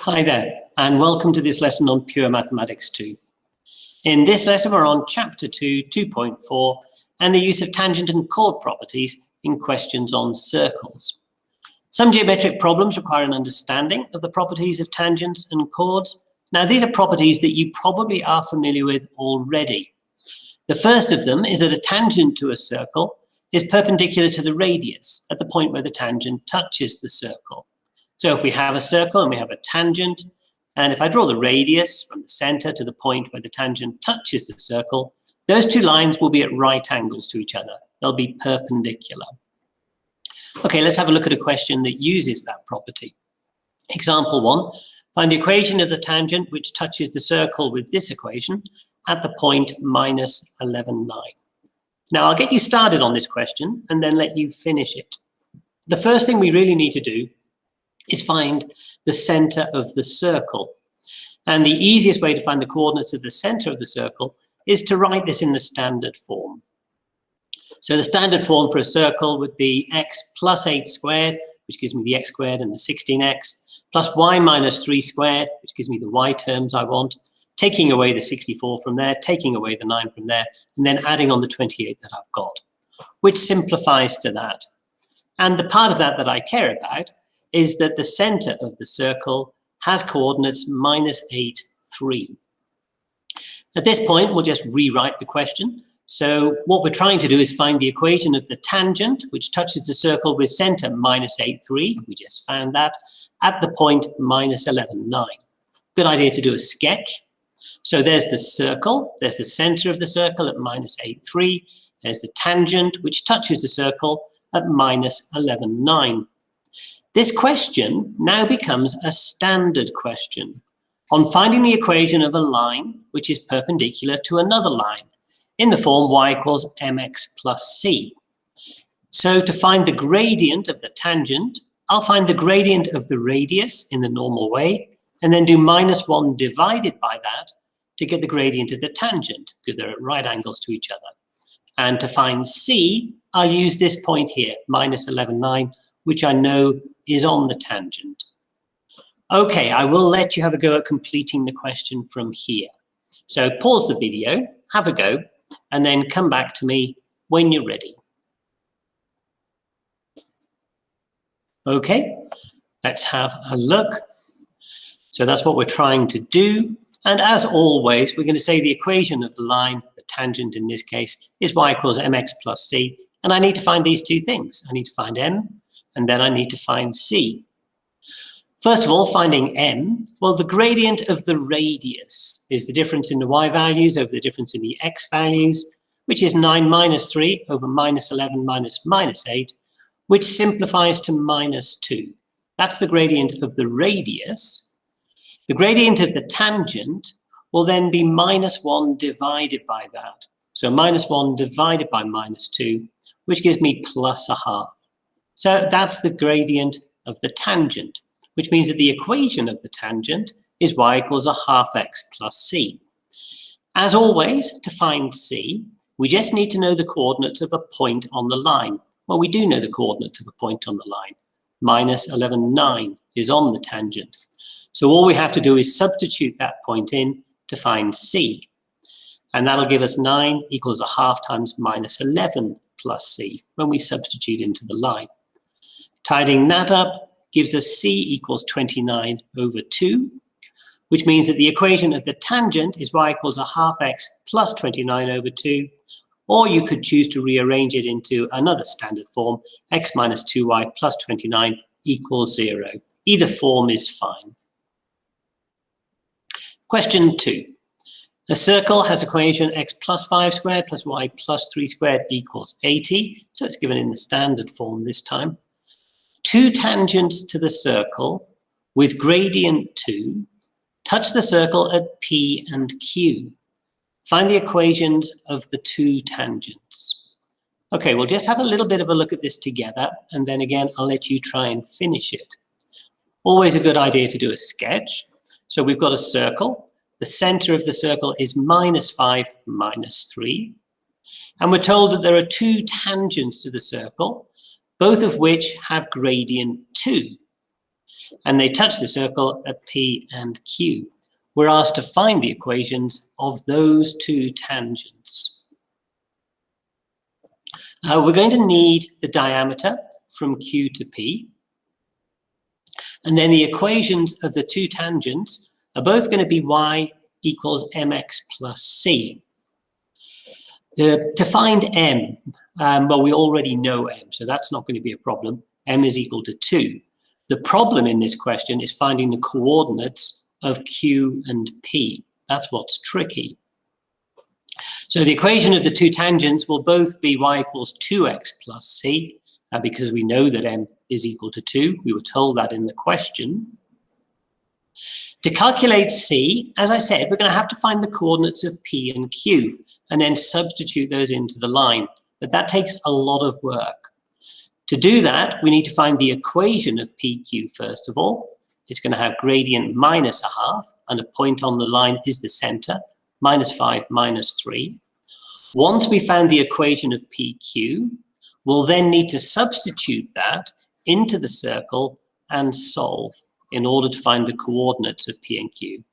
Hi there, and welcome to this lesson on Pure Mathematics 2. In this lesson, we're on Chapter 2, 2.4, and the use of tangent and chord properties in questions on circles. Some geometric problems require an understanding of the properties of tangents and chords. Now, these are properties that you probably are familiar with already. The first of them is that a tangent to a circle is perpendicular to the radius at the point where the tangent touches the circle. So if we have a circle and we have a tangent, and if I draw the radius from the center to the point where the tangent touches the circle, those two lines will be at right angles to each other. They'll be perpendicular. Okay, let's have a look at a question that uses that property. Example 1, find the equation of the tangent which touches the circle with this equation at the point minus 11, 9. Now, I'll get you started on this question and then let you finish it. The first thing we really need to do is find the center of the circle. And the easiest way to find the coordinates of the center of the circle is to write this in the standard form. So the standard form for a circle would be x plus 8 squared, which gives me the x squared and the 16x, plus y minus 3 squared, which gives me the y terms I want, taking away the 64 from there, taking away the 9 from there, and then adding on the 28 that I've got, which simplifies to that. And the part of that I care about is that the center of the circle has coordinates minus 8, 3. At this point, we'll just rewrite the question. So what we're trying to do is find the equation of the tangent, which touches the circle with center minus 8, 3. We just found that at the point minus 11, 9. Good idea to do a sketch. So there's the circle, there's the center of the circle at minus 8, 3. There's the tangent, which touches the circle at minus 11, 9. This question now becomes a standard question on finding the equation of a line which is perpendicular to another line in the form y equals mx plus c. So to find the gradient of the tangent, I'll find the gradient of the radius in the normal way and then do minus 1 divided by that to get the gradient of the tangent because they're at right angles to each other. And to find c, I'll use this point here, minus 11, 9, which I know is on the tangent. Okay, I will let you have a go at completing the question from here. So pause the video, have a go, and then come back to me when you're ready. Okay, let's have a look. So that's what we're trying to do. And as always, we're going to say the equation of the line, the tangent in this case, is y equals mx plus c. And I need to find these two things. I need to find m, and then I need to find c. First of all, finding m, well, the gradient of the radius is the difference in the y values over the difference in the x values, which is 9 minus 3 over minus 11 minus minus 8, which simplifies to minus 2. That's the gradient of the radius. The gradient of the tangent will then be minus 1 divided by that. So minus 1 divided by minus 2, which gives me plus a half. So that's the gradient of the tangent, which means that the equation of the tangent is y equals a half x plus c. As always, to find c, we just need to know the coordinates of a point on the line. Well, we do know the coordinates of a point on the line. Minus 11, 9 is on the tangent. So all we have to do is substitute that point in to find c. And that'll give us 9 equals a half times minus 11 plus c when we substitute into the line. Tidying that up gives us c equals 29 over 2, which means that the equation of the tangent is y equals a half x plus 29 over 2, or you could choose to rearrange it into another standard form, x minus 2y plus 29 equals 0. Either form is fine. Question 2. A circle has equation x plus 5 squared plus y plus 3 squared equals 80, so it's given in the standard form this time. Two tangents to the circle with gradient 2 touch the circle at P and Q. Find the equations of the two tangents. Okay, we'll just have a little bit of a look at this together, and then again, I'll let you try and finish it. Always a good idea to do a sketch. So we've got a circle. The center of the circle is minus 5, minus 3. And we're told that there are two tangents to the circle, both of which have gradient 2. and they touch the circle at P and Q. We're asked to find the equations of those two tangents. We're going to need the diameter from Q to P, and then the equations of the two tangents are both going to be y equals mx plus c. To find m, well, we already know m, so that's not going to be a problem. M is equal to 2. The problem in this question is finding the coordinates of Q and P. That's what's tricky. So the equation of the two tangents will both be y equals 2x plus c, because we know that m is equal to 2. We were told that in the question. To calculate c, as I said, we're going to have to find the coordinates of P and Q and then substitute those into the line. But that takes a lot of work. To do that, we need to find the equation of PQ first of all. It's going to have gradient minus a half, and a point on the line is the center, minus 5, minus 3. Once we found the equation of PQ, we'll then need to substitute that into the circle and solve in order to find the coordinates of P and Q.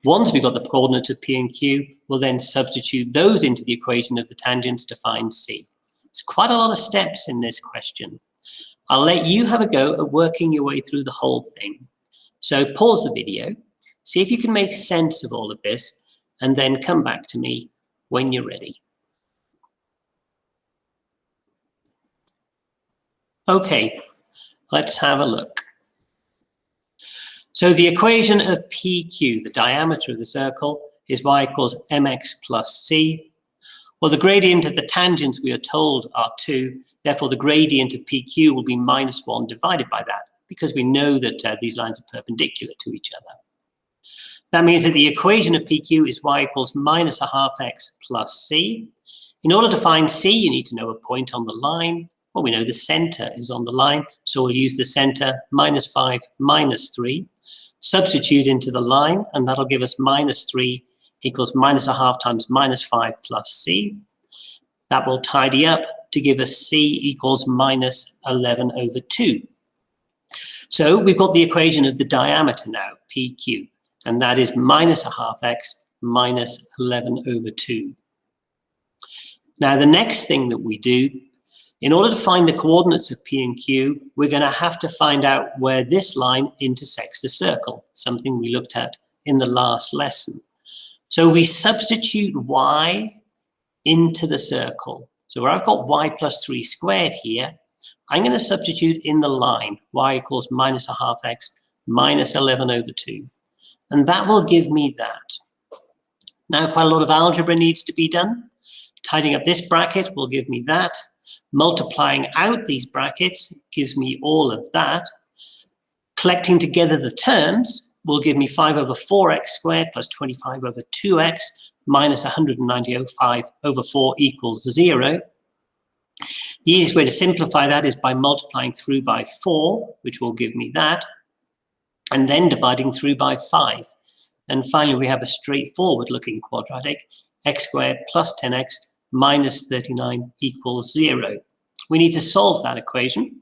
Once we've got the coordinates of P and Q, we'll then substitute those into the equation of the tangents to find C. It's quite a lot of steps in this question. I'll let you have a go at working your way through the whole thing. So pause the video, see if you can make sense of all of this, and then come back to me when you're ready. Okay, let's have a look. So the equation of PQ, the diameter of the circle, is y equals mx plus c. Well, the gradient of the tangents we are told are 2. Therefore, the gradient of PQ will be minus 1 divided by that, because we know that these lines are perpendicular to each other. That means that the equation of PQ is y equals minus a half x plus c. In order to find c, you need to know a point on the line. Well, we know the center is on the line, so we'll use the center, minus 5, minus 3. Substitute into the line, and that'll give us minus 3 equals minus a half times minus 5 plus c. That will tidy up to give us c equals minus 11 over 2. So we've got the equation of the diameter now, PQ, and that is minus a half x minus 11 over 2. Now the next thing that we do, in order to find the coordinates of P and Q, we're going to have to find out where this line intersects the circle, something we looked at in the last lesson. So we substitute y into the circle. So where I've got y plus 3 squared here, I'm going to substitute in the line y equals minus a half x minus 11 over 2. And that will give me that. Now quite a lot of algebra needs to be done. Tidying up this bracket will give me that. Multiplying out these brackets gives me all of that. Collecting together the terms will give me 5 over 4x squared plus 25 over 2x minus 195 over 4 equals 0. The easiest way to simplify that is by multiplying through by 4, which will give me that, and then dividing through by 5. And finally, we have a straightforward looking quadratic, x squared plus 10x minus 39 equals 0. We need to solve that equation.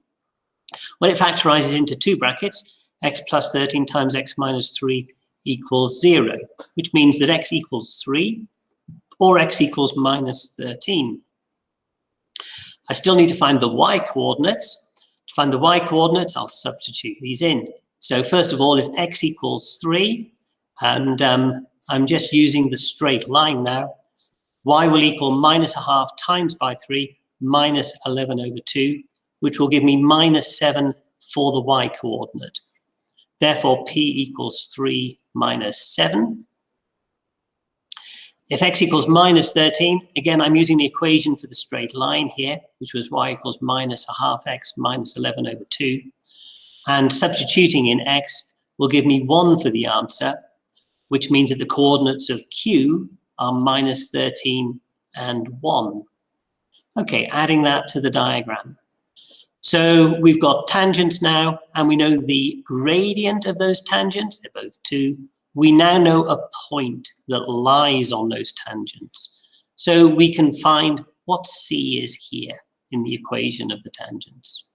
Well, it factorizes into two brackets, x plus 13 times x minus 3 equals 0, which means that x equals 3 or x equals minus 13. I still need to find the y coordinates. To find the y coordinates, I'll substitute these in. So first of all, if x equals 3, and I'm just using the straight line now, y will equal minus a half times by 3 minus 11 over 2, which will give me minus 7 for the y coordinate. Therefore, p equals 3 minus 7. If x equals minus 13, again, I'm using the equation for the straight line here, which was y equals minus a half x minus 11 over 2. And substituting in x will give me 1 for the answer, which means that the coordinates of q are minus 13 and 1. Okay, adding that to the diagram. So we've got tangents now, and we know the gradient of those tangents, they're both 2. We now know a point that lies on those tangents. So we can find what C is here in the equation of the tangents.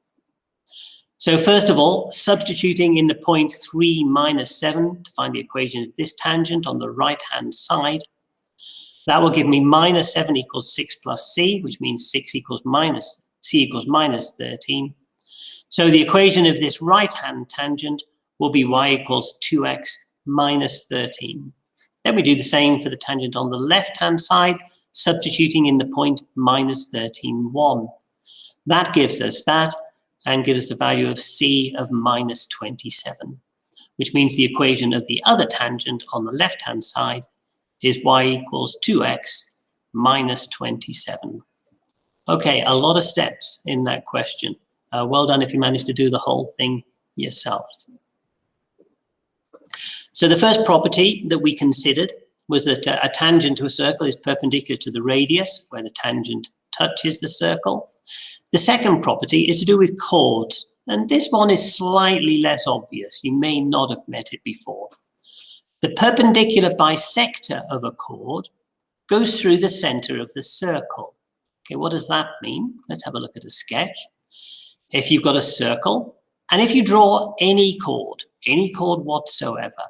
So first of all, substituting in the point 3 minus 7 to find the equation of this tangent on the right-hand side, that will give me minus 7 equals 6 plus c, which means 6 equals minus, c equals minus 13. So the equation of this right-hand tangent will be y equals 2x minus 13. Then we do the same for the tangent on the left-hand side, substituting in the point minus 13, 1. That gives us that, and gives us the value of c of minus 27, which means the equation of the other tangent on the left-hand side is y equals 2x minus 27. Okay, a lot of steps in that question. Well done if you managed to do the whole thing yourself. So the first property that we considered was that a tangent to a circle is perpendicular to the radius where the tangent touches the circle. The second property is to do with chords, and this one is slightly less obvious. You may not have met it before. The perpendicular bisector of a chord goes through the center of the circle. Okay, what does that mean? Let's have a look at a sketch. If you've got a circle, and if you draw any chord whatsoever,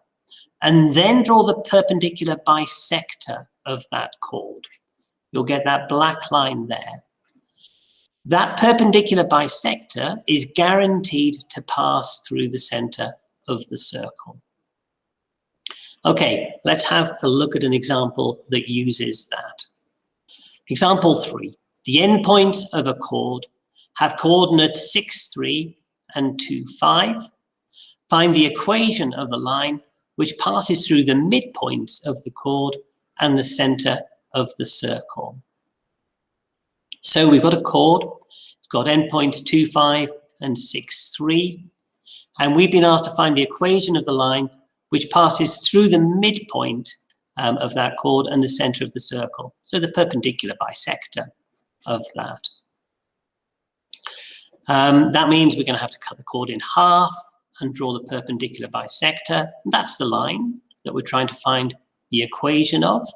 and then draw the perpendicular bisector of that chord, you'll get that black line there. That perpendicular bisector is guaranteed to pass through the center of the circle. Okay, let's have a look at an example that uses that. Example 3. The endpoints of a chord have coordinates 6, 3, and 2, 5. Find the equation of the line which passes through the midpoints of the chord and the center of the circle. So we've got a chord, it's got endpoints 2, 5, and 6, 3. And we've been asked to find the equation of the line which passes through the midpoint of that chord and the center of the circle. So the perpendicular bisector of that. That means we're going to have to cut the chord in half and draw the perpendicular bisector. That's the line that we're trying to find the equation of.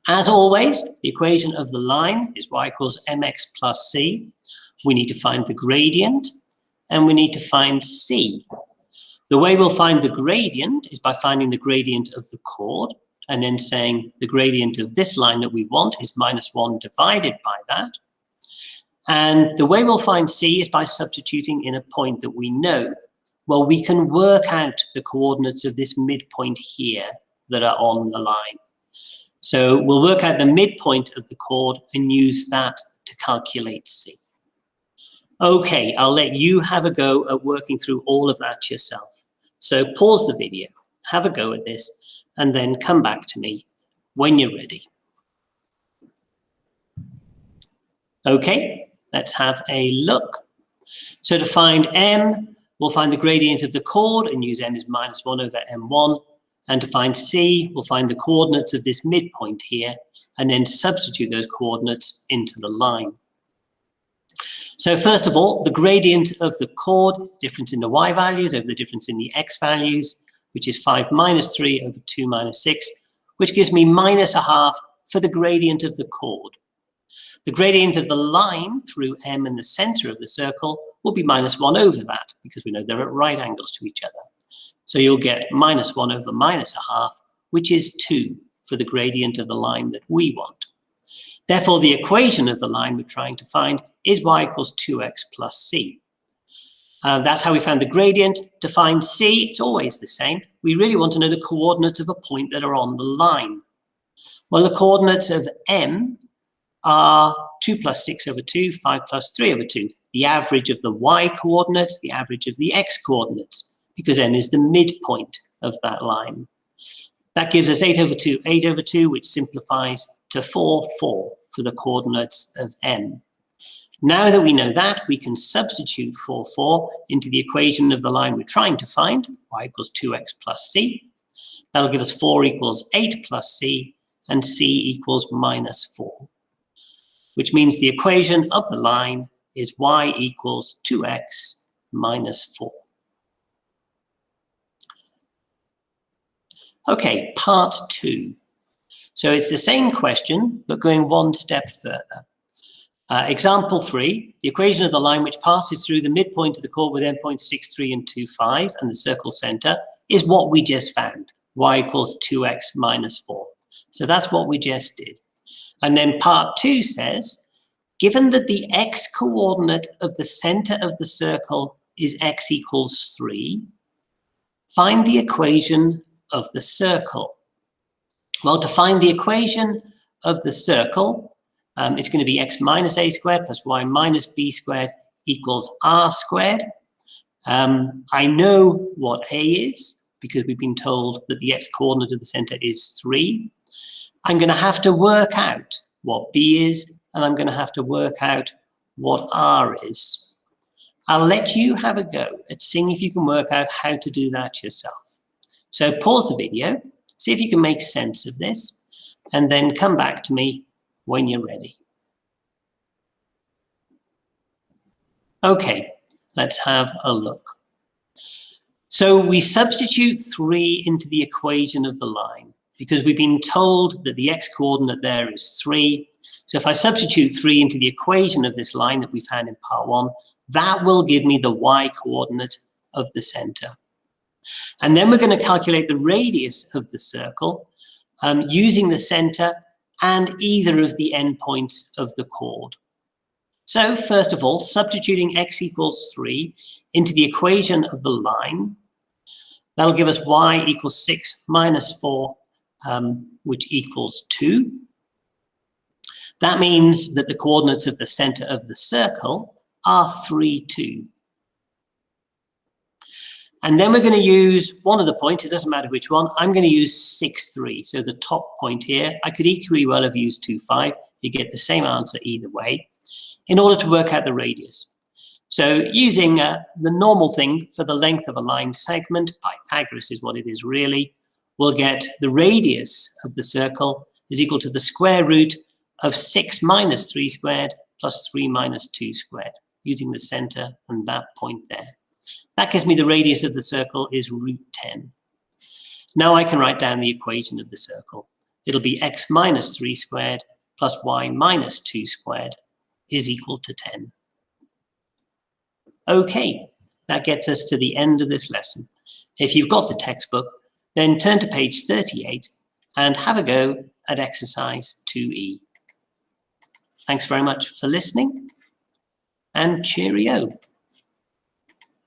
As always, the equation of the line is y equals mx plus c. We need to find the gradient, and we need to find c. The way we'll find the gradient is by finding the gradient of the chord, and then saying the gradient of this line that we want is minus 1 divided by that. And the way we'll find c is by substituting in a point that we know. Well, we can work out the coordinates of this midpoint here that are on the line. So we'll work out the midpoint of the chord and use that to calculate c. Okay, I'll let you have a go at working through all of that yourself. So pause the video, have a go at this, and then come back to me when you're ready. Okay, let's have a look. So to find m, we'll find the gradient of the chord and use m as minus 1 over m1. And to find c, we'll find the coordinates of this midpoint here, and then substitute those coordinates into the line. So first of all, the gradient of the chord is the difference in the y values over the difference in the x values, which is 5 minus 3 over 2 minus 6, which gives me minus a half for the gradient of the chord. The gradient of the line through m in the center of the circle will be minus 1 over that, because we know they're at right angles to each other. So you'll get minus 1 over minus a half, which is 2 for the gradient of the line that we want. Therefore, the equation of the line we're trying to find is y equals 2x plus c. That's how we found the gradient. To find c, it's always the same. We really want to know the coordinates of a point that are on the line. Well, the coordinates of m are 2 plus 6 over 2, 5 plus 3 over 2. The average of the y coordinates, the average of the x coordinates, because m is the midpoint of that line. That gives us 8 over 2, which simplifies to 4, 4 for the coordinates of m. Now that we know that, we can substitute 4, 4 into the equation of the line we're trying to find, y equals 2x plus c. That'll give us 4 equals 8 plus c, and c equals minus 4, which means the equation of the line is y equals 2x minus 4. Okay, part 2. So it's the same question, but going one step further. Example 3, the equation of the line which passes through the midpoint of the chord with endpoints 6, 3, and 2, 5, and the circle center is what we just found, y equals 2x minus 4. So that's what we just did. And then part 2 says, given that the x coordinate of the center of the circle is x equals 3, find the equation of the circle. Well, to find the equation of the circle, it's going to be x minus a squared plus y minus b squared equals r squared. I know what a is because we've been told that the x coordinate of the center is 3. I'm going to have to work out what b is, and I'm going to have to work out what r is. I'll let you have a go at seeing if you can work out how to do that yourself. So pause the video, see if you can make sense of this, and then come back to me when you're ready. Okay, let's have a look. So we substitute 3 into the equation of the line because we've been told that the x coordinate there is 3. So if I substitute 3 into the equation of this line that we found in part 1, that will give me the y coordinate of the center. And then we're going to calculate the radius of the circle using the center and either of the endpoints of the chord. So first of all, substituting x equals 3 into the equation of the line, that'll give us y equals 6 minus 4, which equals 2. That means that the coordinates of the center of the circle are 3, 2. And then we're going to use one of the points, it doesn't matter which one, I'm going to use 6, 3. So the top point here, I could equally well have used 2, 5. You get the same answer either way, in order to work out the radius. So using the normal thing for the length of a line segment, Pythagoras is what it is really, we'll get the radius of the circle is equal to the square root of 6 minus 3 squared plus 3 minus 2 squared, using the center and that point there. That gives me the radius of the circle is root 10. Now I can write down the equation of the circle. It'll be x minus 3 squared plus y minus 2 squared is equal to 10. Okay, that gets us to the end of this lesson. If you've got the textbook, then turn to page 38 and have a go at exercise 2E. Thanks very much for listening, and cheerio.